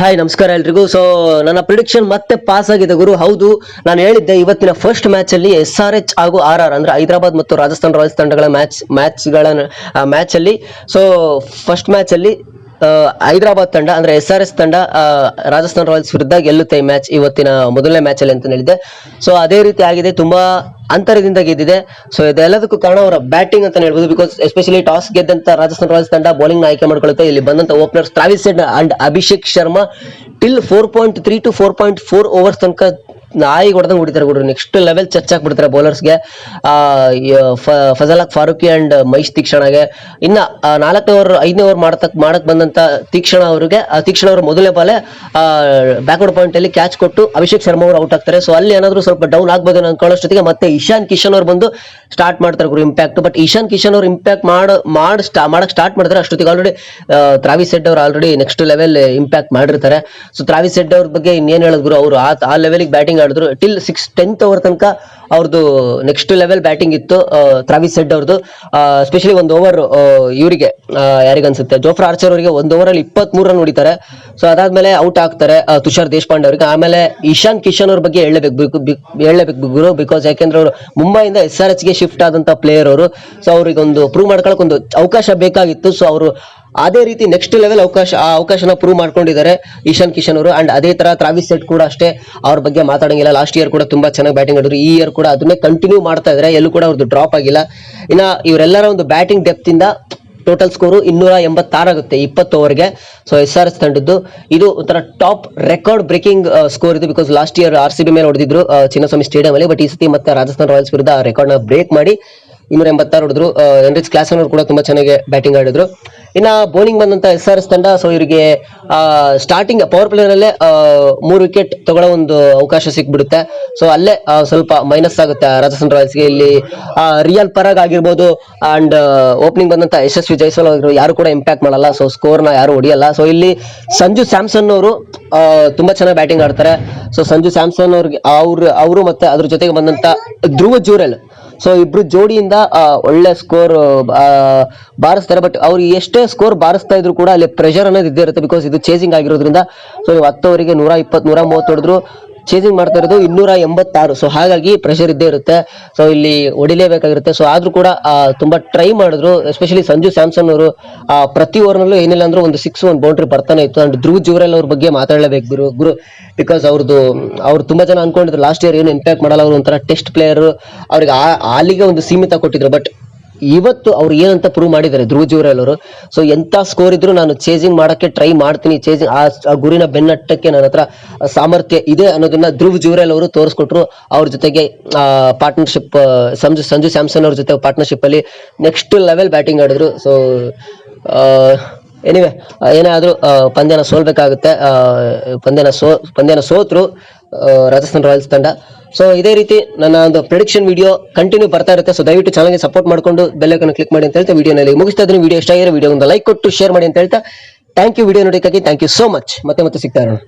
Hi ನಮಸ್ಕಾರ ಎಲ್ರಿಗೂ. So ನನ್ನ ಪ್ರಿಡಿಕ್ಷನ್ ಮತ್ತೆ ಪಾಸ್ ಆಗಿದೆ ಗುರು. ಹೌದು, ನಾನು ಹೇಳಿದ್ದೆ ಇವತ್ತಿನ ಫಸ್ಟ್ ಮ್ಯಾಚ್ ಅಲ್ಲಿ SRH ಹಾಗೂ RR ಅಂದ್ರೆ ಹೈದರಾಬಾದ್ ಮತ್ತು ರಾಜಸ್ಥಾನ್ ರಾಯಲ್ಸ್ ತಂಡಗಳ ಮ್ಯಾಚ್ ಅಲ್ಲಿ ಸೊ ಫಸ್ಟ್ ಮ್ಯಾಚ್ ಅಲ್ಲಿ ಹೈದರಾಬಾದ್ ತಂಡ ಅಂದ್ರೆ SRH ತಂಡ ರಾಜಸ್ಥಾನ್ ರಾಯಲ್ಸ್ ವಿರುದ್ಧ ಗೆಲ್ಲುತ್ತೆ ಈ ಮ್ಯಾಚ್, ಇವತ್ತಿನ ಮೊದಲನೇ ಮ್ಯಾಚ್ ಅಲ್ಲಿ ಅಂತ ಹೇಳಿದ್ದೆ. ಸೊ ಅದೇ ರೀತಿ ಆಗಿದೆ, ತುಂಬಾ ಅಂತರದಿಂದ ಗೆದ್ದಿದೆ. ಸೊ ಇದೆಲ್ಲದಕ್ಕೂ ಕಾರಣ ಅವರ ಬ್ಯಾಟಿಂಗ್ ಅಂತ ಹೇಳ್ಬೋದು. ಬಿಕಾಸ್ ಎಸ್ಪೆಷಲಿ ಟಾಸ್ ಗೆದ್ದಂತ ರಾಜಸ್ಥಾನ್ ರಾಯಲ್ಸ್ ತಂಡ ಬೌಲಿಂಗ್ ನ ಆಯ್ಕೆ ಮಾಡ್ಕೊಳ್ಳುತ್ತೆ. ಇಲ್ಲಿ ಬಂದಂತ openers Travis Head and Abhishek Sharma till 4.3 to 4.4 overs ತನಕ ನಾಯಿ ಹೊಡೆದಂಗೆ ಹೊಡಿತಾರೆ ಗುರು. ನೆಕ್ಸ್ಟ್ ಲೆವೆಲ್ ಚರ್ಚ್ ಬಿಡ್ತಾರೆ ಬೌಲರ್ಸ್ಗೆ. ಫಜಲ್ ಫಾರೂಕಿ ಅಂಡ್ ಮಹೇಶ್ ತೀಕ್ಷಣಗೆ. ಇನ್ನ 4ನೇ ಓವರ್ 5ನೇ ಓವರ್ ಮಾಡಕ್ ಬಂದಂತ ತೀಕ್ಷಣ ಅವರ ಮೊದಲನೇ ಬಾಲೆ ಬ್ಯಾಕ್ವರ್ಡ್ ಪಾಯಿಂಟ್ ಅಲ್ಲಿ ಕ್ಯಾಚ್ ಕೊಟ್ಟು ಅಭಿಷೇಕ್ ಶರ್ಮಾ ಅವರು ಔಟ್ ಆಗ್ತಾರೆ. ಸೊ ಅಲ್ಲಿ ಏನಾದ್ರು ಸ್ವಲ್ಪ ಡೌನ್ ಆಗ್ಬೋದು ಅನ್ಕೊಳ್ಳೋಷ್ಟೊತ್ತಿಗೆ ಮತ್ತೆ ಇಶಾನ್ ಕಿಶನ್ ಅವರು ಬಂದು ಸ್ಟಾರ್ಟ್ ಮಾಡ್ತಾರೆ ಗುರು ಇಂಪ್ಯಾಕ್ಟ್. ಬಟ್ ಇಶಾನ್ ಕಿಶನ್ ಅವರು ಇಂಪ್ಯಾಕ್ಟ್ ಮಾಡಕ್ ಸ್ಟಾರ್ಟ್ ಮಾಡ್ತಾರೆ ಅಷ್ಟೊತ್ತಿಗೆ ಆಲ್ರೆಡಿ ಟ್ರಾವಿಸ್ ಹೆಡ್ ಅವರು ಆಲ್ರೆಡಿ ನೆಕ್ಸ್ಟ್ ಲೆವೆಲ್ ಇಂಪ್ಯಾಕ್ಟ್ ಮಾಡಿರ್ತಾರೆ. ಸೊ ಟ್ರಾವಿಸ್ ಹೆಡ್ ಅವ್ರ ಬಗ್ಗೆ ಇನ್ನೇನ್ ಹೇಳೋದು ಗುರು, ಅವರು ಆ ಲೆವೆಲ್ಗೆ ಬ್ಯಾಟಿಂಗ್ ಆಡಿದ್ರು. ಟಿಲ್ 10th ಓವರ್ ತನಕ ಅವ್ರದ್ದು ನೆಕ್ಸ್ಟ್ ಲೆವೆಲ್ ಬ್ಯಾಟಿಂಗ್ ಇತ್ತು ಟ್ರಾವಿಸ್ ಹೆಡ್ ಅವ್ರದ್ದು. ಸ್ಪೆಷಲಿ ಒಂದು ಓವರ್ ಇವರಿಗೆ ಯಾರಿಗನ್ಸುತ್ತೆ ಜೋಫ್ರಾ ಆರ್ಚರ್ ಅವರಿಗೆ ಒಂದು ಓವರ್ ಅಲ್ಲಿ 23 ರನ್ ಹೊಡಿತಾರೆ. ಸೊ ಅದಾದ್ಮೇಲೆ ಔಟ್ ಆಗ್ತಾರೆ ತುಷಾರ್ ದೇಶಪಾಂಡೆ ಅವರಿಗೆ. ಆಮೇಲೆ ಇಶಾನ್ ಕಿಶನ್ ಅವ್ರ ಬಗ್ಗೆ ಹೇಳಬೇಕು ಗುರು. ಬಿಕಾಸ್ ಯಾಕೆಂದ್ರೆ ಅವರು ಮುಂಬೈಯಿಂದ SRH ಗೆ ಶಿಫ್ಟ್ ಆದಂತ ಪ್ಲೇಯರ್ ಅವರು. ಸೊ ಅವ್ರಿಗೆ ಒಂದು ಪ್ರೂವ್ ಮಾಡ್ಕೊಳಕ್ ಒಂದು ಅವಕಾಶ ಬೇಕಾಗಿತ್ತು. ಸೊ ಅವರು ಅದೇ ರೀತಿ ನೆಕ್ಸ್ಟ್ ಲೆವೆಲ್ ಅವಕಾಶನ ಪ್ರೂವ್ ಮಾಡ್ಕೊಂಡಿದ್ದಾರೆ ಇಶಾನ್ ಕಿಶನ್ ಅವರು. ಅಂಡ್ ಅದೇ ತರ ಟ್ರಾವಿಸ್ ಹೆಡ್ ಕೂಡ ಅಷ್ಟೇ, ಅವ್ರ ಬಗ್ಗೆ ಮಾತಾಡಂಗಿಲ್ಲ. ಲಾಸ್ಟ್ ಇಯರ್ ಕೂಡ ತುಂಬಾ ಚೆನ್ನಾಗಿ ಬ್ಯಾಟಿಂಗ್ ಆಡಿದ್ರು. ಈ ಇಯರ್ ಕೂಡ ಅದನ್ನೇ ಕಂಟಿನ್ಯೂ ಮಾಡ್ತಾ ಇದ್ದಾರೆ, ಎಲ್ಲೂ ಕೂಡ ಅವ್ರದ್ದು ಡ್ರಾಪ್ ಆಗಿಲ್ಲ. ಇನ್ನ ಇವರೆಲ್ಲರ ಒಂದು ಬ್ಯಾಟಿಂಗ್ ಡೆಪ್ತ್ ಇಂದ ಟೋಟಲ್ ಸ್ಕೋರು 286 ಆಗುತ್ತೆ 20 ಓವರ್ಗೆ. ಸೊ SRH ತಂಡದ್ದು ಇದು ಒಂಥರ ಟಾಪ್ ರೆಕಾರ್ಡ್ ಬ್ರೇಕಿಂಗ್ ಸ್ಕೋರ್ ಇದು. ಬಿಕಾಸ್ ಲಾಸ್ಟ್ ಇಯರ್ RCB ಮೇಲೆ ಹೊಡೆದಿದ್ರು ಚಿನ್ನಸ್ವಾಮಿ ಸ್ಟೇಡಿಯಂ ಅಲ್ಲಿ. ಬಟ್ ಈ ಸತಿ ಮತ್ತೆ ರಾಜಸ್ಥಾನ್ ರಾಯಲ್ಸ್ ವಿರುದ್ಧ ಆ ರೆಕಾರ್ಡ್ ನ ಬ್ರೇಕ್ ಮಾಡಿ 286 ಹೊಡೆದ್ರು. ಎನ್ರಿಚ್ ಕ್ಲಾಸನ್ ಅವರು ಕೂಡ ತುಂಬಾ ಚೆನ್ನಾಗಿ ಬ್ಯಾಟಿಂಗ್ ಆಡಿದ್ರು. ಇನ್ನ ಬೌಲಿಂಗ್ ಬಂದಂತ SRH ತಂಡ, ಸೊ ಇವರಿಗೆ ಸ್ಟಾರ್ಟಿಂಗ್ ಪವರ್ ಪ್ಲೇ ನಲ್ಲೇ 3 ವಿಕೆಟ್ ತಗೊಳ್ಳೋ ಒಂದು ಅವಕಾಶ ಸಿಕ್ಬಿಡುತ್ತೆ. ಸೊ ಅಲ್ಲೇ ಸ್ವಲ್ಪ ಮೈನಸ್ ಆಗುತ್ತೆ ರಾಜಸ್ಥಾನ್ ರಾಯಲ್ಸ್ಗೆ. ಇಲ್ಲಿ ರಿಯಲ್ ಪರಾಗ್ ಆಗಿರ್ಬೋದು ಅಂಡ್ ಓಪನಿಂಗ್ ಬಂದಂತ ಯಶಸ್ವಿ ಜೈಸ್ವಾಲ್ ಆಗಿರ್ಬೋದು ಯಾರು ಕೂಡ ಇಂಪ್ಯಾಕ್ಟ್ ಮಾಡಲ್ಲ. ಸೊ ಸ್ಕೋರ್ ನ ಯಾರು ಹೊಡಿಯಲ್ಲ. ಸೊ ಇಲ್ಲಿ ಸಂಜು ಸ್ಯಾಮ್ಸನ್ ಅವರು ತುಂಬಾ ಚೆನ್ನಾಗಿ ಬ್ಯಾಟಿಂಗ್ ಆಡ್ತಾರೆ. ಸೊ ಸಂಜು ಸ್ಯಾಮ್ಸನ್ ಅವ್ರಿಗೆ ಅವರು ಮತ್ತೆ ಅದ್ರ ಜೊತೆಗೆ ಬಂದಂತ ಧ್ರುವ ಜೂರೆಲ್, ಸೊ ಇಬ್ರು ಜೋಡಿಯಿಂದ ಒಳ್ಳೆ ಸ್ಕೋರ್ ಬಾರಿಸ್ತಾರೆ. ಬಟ್ ಅವ್ರು ಎಷ್ಟೇ ಸ್ಕೋರ್ ಬಾರಿಸ್ತಾ ಇದ್ರು ಕೂಡ ಅಲ್ಲಿ ಪ್ರೆಷರ್ ಅನ್ನೋದು ಇದ್ದೇ ಇರುತ್ತೆ. ಬಿಕಾಸ್ ಇದು ಚೇಸಿಂಗ್ ಆಗಿರೋದ್ರಿಂದ. ಸೊ ನೀವು 10 ಓವರಿಗೆ 120 130 ಹೊಡೆದ್ರು, ಚೇಸಿಂಗ್ ಮಾಡ್ತಾ ಇರೋದು 286. ಸೊ ಹಾಗಾಗಿ ಪ್ರೆಷರ್ ಇದ್ದೇ ಇರುತ್ತೆ. ಸೊ ಇಲ್ಲಿ ಹೊಡಿಲೇಬೇಕಾಗಿರುತ್ತೆ. ಸೊ ಆದ್ರೂ ಕೂಡ ತುಂಬಾ ಟ್ರೈ ಮಾಡಿದ್ರು. ಎಸ್ಪೆಷಲಿ ಸಂಜು ಸ್ಯಾಮ್ಸನ್ ಅವರು ಪ್ರತಿ ಓವರ್ ನಲ್ಲೂ ಏನಿಲ್ಲ ಅಂದ್ರೆ ಒಂದು 6 ಒಂದು ಬೌಂಡ್ರಿ ಬರ್ತಾನೆ ಇತ್ತು. ಅಂಡ್ ಧ್ರುವ ಜೂರೆಲ್ ಅವ್ರ ಬಗ್ಗೆ ಮಾತಾಡಲೇಬೇಕು ಗುರು. ಬಿಕಾಸ್ ಅವ್ರು ತುಂಬಾ ಜನ ಅನ್ಕೊಂಡಿದ್ರು ಲಾಸ್ಟ್ ಇಯರ್ ಏನು ಇಂಪ್ಯಾಕ್ಟ್ ಮಾಡಲ್ಲ, ಅವ್ರು ಒಂಥರ ಟೆಸ್ಟ್ ಪ್ಲೇಯರ್, ಅವ್ರಿಗೆ ಆಲಿಗೆ ಒಂದು ಸೀಮಿತ ಕೊಟ್ಟಿದ್ರು. ಬಟ್ ಇವತ್ತು ಅವ್ರು ಏನಂತ ಪ್ರೂವ್ ಮಾಡಿದ್ದಾರೆ ಧ್ರುವ ಜೂರೆಲ್ ಅವರು. ಸೊ ಎಂತ ಸ್ಕೋರ್ ಇದ್ರು ನಾನು ಚೇಸಿಂಗ್ ಮಾಡಕ್ಕೆ ಟ್ರೈ ಮಾಡ್ತೀನಿ, ಚೇಸಿಂಗ್ ಆ ಗುರಿನ ಬೆನ್ನಟ್ಟಕ್ಕೆ ನನ್ನ ಹತ್ರ ಸಾಮರ್ಥ್ಯ ಇದೆ ಅನ್ನೋದನ್ನ ಧ್ರುವ ಜೂರೆಲ್ ಅವರು ತೋರಿಸ್ಕೊಟ್ರು. ಅವ್ರ ಜೊತೆಗೆ ಪಾರ್ಟ್ನರ್ಶಿಪ್ ಸಂಜು ಸ್ಯಾಮ್ಸನ್ ಅವ್ರ ಜೊತೆ ಪಾರ್ಟ್ನರ್ಶಿಪ್ ಅಲ್ಲಿ ನೆಕ್ಸ್ಟ್ ಲೆವೆಲ್ ಬ್ಯಾಟಿಂಗ್ ಆಡಿದ್ರು. ಸೊ ಎನಿವೆ ಏನಾದ್ರೂ ಪಂದ್ಯನ ಸೋಲ್ಬೇಕಾಗುತ್ತೆ. ಪಂದ್ಯನ ಸೋತ್ರು ರಾಜಸ್ಥಾನ್ ರಾಯಲ್ಸ್ ತಂಡ. ಸೊ ಇದೇ ರೀತಿ ನನ್ನ ಒಂದು ಪ್ರೆಡಿಕ್ಷನ್ ವಿಡಿಯೋ ಕಂಟಿನ್ಯೂ ಬರ್ತಾ ಇರುತ್ತೆ. ಸೊ ದಯವಿಟ್ಟು ಚಾನಲ್ಗೆ ಸಪೋರ್ಟ್ ಮಾಡ್ಕೊಂಡು ಬೆಲ್ ಐಕಾನ್ ಕ್ಲಿಕ್ ಮಾಡಿ ಅಂತ ಹೇಳ್ತಾ ವಿಡಿಯೋನಲ್ಲಿ ಮುಗಿಸ್ತಾ ಇದ್ದೀನಿ. ವಿಡಿಯೋ ಇಷ್ಟ ಆಗಿರೋ ವಿಡಿಯೋ ಒಂದು ಲೈಕ್ ಕೊಟ್ಟು ಶೇರ್ ಮಾಡಿ ಅಂತ ಹೇಳ್ತಾ ಥ್ಯಾಂಕ್ ಯು. ವಿಡಿಯೋ ನೋಡೋಕ್ಕಾಗಿ ಥ್ಯಾಂಕ್ ಯು ಸೋ ಮಚ್. ಮತ್ತೆ ಸಿಗ್ತಾ ಇರೋಣ.